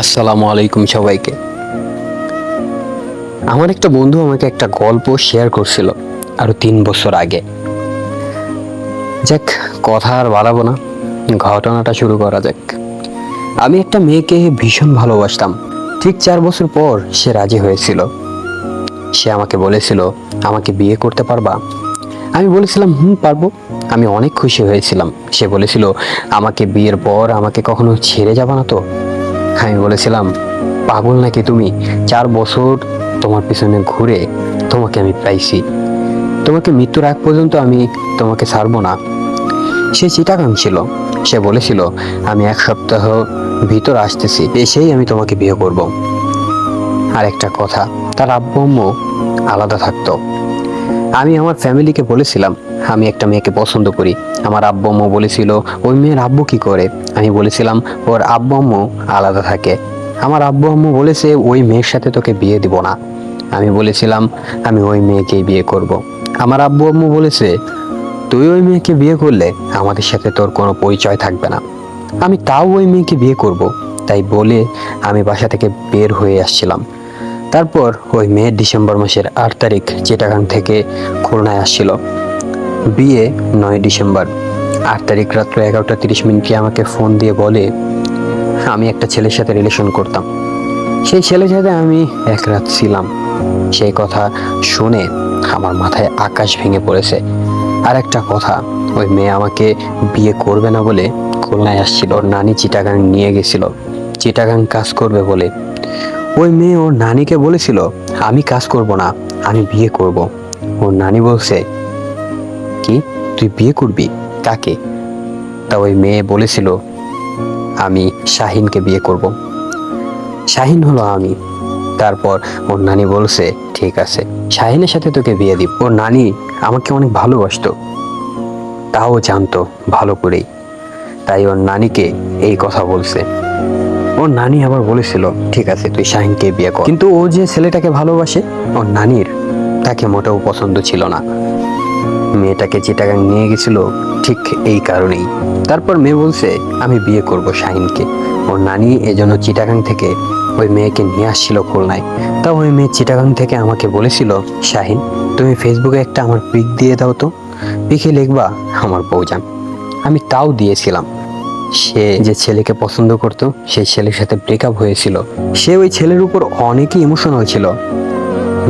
আসসালামু আলাইকুম সবাইকে। আমার একটা বন্ধু আমাকে একটা গল্প শেয়ার করছিল আরো 3 বছর আগে। যাক, কথা আর বাড়াবো না, ঘটনাটা শুরু করা যাক। আমি একটা মেয়েকে ভীষণ ভালোবাসতাম। ঠিক 4 বছর পর সে রাজি হয়েছিল। সে আমাকে বলেছিল, আমাকে বিয়ে করতে পারবা? আমি বলেছিলাম পারবো। আমি অনেক খুশি হয়েছিলাম। সে বলেছিল, আমাকে বিয়ের পর আমাকে কখনো ছেড়ে যাবা না তো? আমি বলেছিলাম, পাগল নাকি তুমি? 4 বছর তোমার পিছনে ঘুরে তোমাকে আমি পাইছি। তোমাকে মৃত্যুর আগ পর্যন্ত আমি তোমাকে ছাড়বো না। সে চিটাগাং ছিল। সে বলেছিল, আমি 1 সপ্তাহ ভিতর আসতেছি, এসেই আমি তোমাকে বিয়ে করব। আর একটা কথা, তার আব্বু আম্মু আলাদা থাকতো। আমি আমার ফ্যামিলিকে বলেছিলাম, আমি একটা মেয়েকে পছন্দ করি। আমার আব্বু আম্মু বলেছিল, ওই মেয়ের আব্বু কি করে? আমি বলেছিলাম, ওর আব্বু আম্মু আলাদা থাকে। আমার আব্বু আম্মু বলেছে, ওই মেয়ের সাথে তোকে বিয়ে দিব না। আমি বলেছিলাম, আমি ওই মেয়েকেই বিয়ে করব। আমার আব্বু আম্মু বলেছে, তুই ওই মেয়েকে বিয়ে করলে আমাদের সাথে তোর কোনো পরিচয় থাকবে না। আমি তাও ওই মেয়েকে বিয়ে করব, তাই বলে আমি বাসা থেকে বের হয়ে আসছিলাম। তারপর ওই মেয়ে ডিসেম্বর মাসের 8 তারিখ চিটাগাং থেকে খুলনায় আসছিল। বিয়ে 9 ডিসেম্বর। 8 তারিখ রাত্র 11টা 30 মিনিটে আমাকে ফোন দিয়ে বলে, আমি একটা ছেলের সাথে রিলেশন করতাম। সেই ছেলের সাথে আমি এক রাত ছিলাম। সেই কথা শুনে আমার মাথায় আকাশ ভেঙে পড়েছে। আর একটা কথা, ওই মেয়ে আমাকে বিয়ে করবে না বলে খুলনায় আসছিল। ওর নানি চিটাগাং নিয়ে গেছিল চিটাগাং কাজ করবে বলে। ওই মেয়ে ওর নানিকে বলেছিল, আমি কাজ করব না, আমি বিয়ে করব। ওর নানি বলছে, কি, তুই বিয়ে করবি? কাকে? তা ওই মেয়ে বলেছিল, আমি শাহিনকে বিয়ে করব। শাহিন হলো আমি। তারপর ওর নানি বলছে, ঠিক আছে, শাহিনের সাথে তোকে বিয়ে দিব। ওর নানি আমাকে অনেক ভালোবাসতো, তাও জানতো ভালো করেই, তাই ওর নানিকে এই কথা বলছে। ওর নানি আবার বলেছিল, ঠিক আছে, তুই শাহিনকে বিয়ে কর। কিন্তু ও যে ছেলেটাকে ভালোবাসে, ওর নানির তাকে মোটেও পছন্দ ছিল না। মেয়েটাকে চিটাগাং নিয়ে গেছিল ঠিক এই কারণেই। তারপর মেয়ে বলছে, আমি বিয়ে করব শাহিনকে। ওর নানি এজন্য চিটাগাং থেকে ওই মেয়েকে নিয়ে আসছিল খুলনায়। তা ওই মেয়ে চিটাগাং থেকে আমাকে বলেছিল, শাহিন, তুমি ফেসবুকে একটা আমার পিক দিয়ে দাও তো, পিকে লিখবা আমার বউজান। আমি তাও দিয়েছিলাম। সে যে ছেলেকে পছন্দ করত, সেই ছেলের সাথে ব্রেকআপ হয়েছিল। সে ওই ছেলের উপর অনেকই ইমোশনাল ছিল।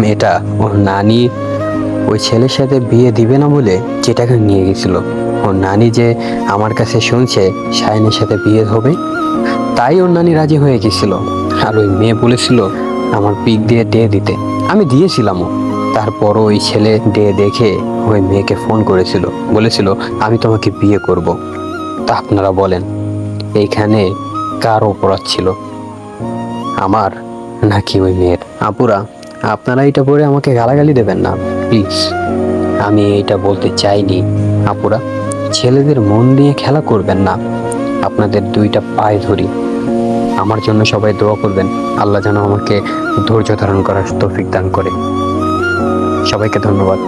মেয়েটা ওর নানি ওই ছেলের সাথে বিয়ে দিবে না বলে চিটাগাং নিয়ে গেছিল। ওর নানি যে আমার কাছে শুনছে শাহিনের সাথে বিয়ে হবে, তাই ওর নানি রাজি হয়ে গেছিল। আর ওই মেয়ে বলেছিল আমার পিক দিয়ে দিতে। আমি দিয়েছিলামও। তারপরও ওই ছেলে দেখে ওই মেয়েকে ফোন করেছিল, বলেছিল, আমি তোমাকে বিয়ে করব। তা আপনারা বলেন, এইখানে কার অপরাধ ছিল, আমার নাকি ওই মেয়ের? আপুরা, আপনারা এটা পড়ে আমাকে গালাগালি দেবেন না প্লিজ। আমি এটা বলতে চাইনি। আপুরা, ছেলেদের মন দিয়ে খেলা করবেন না। আপনাদের দুইটা পায়ে ধরি, আমার জন্য সবাই দোয়া করবেন। আল্লাহ যেন আমাকে ধৈর্য ধারণ করার তৌফিক দান করে। সবাইকে ধন্যবাদ।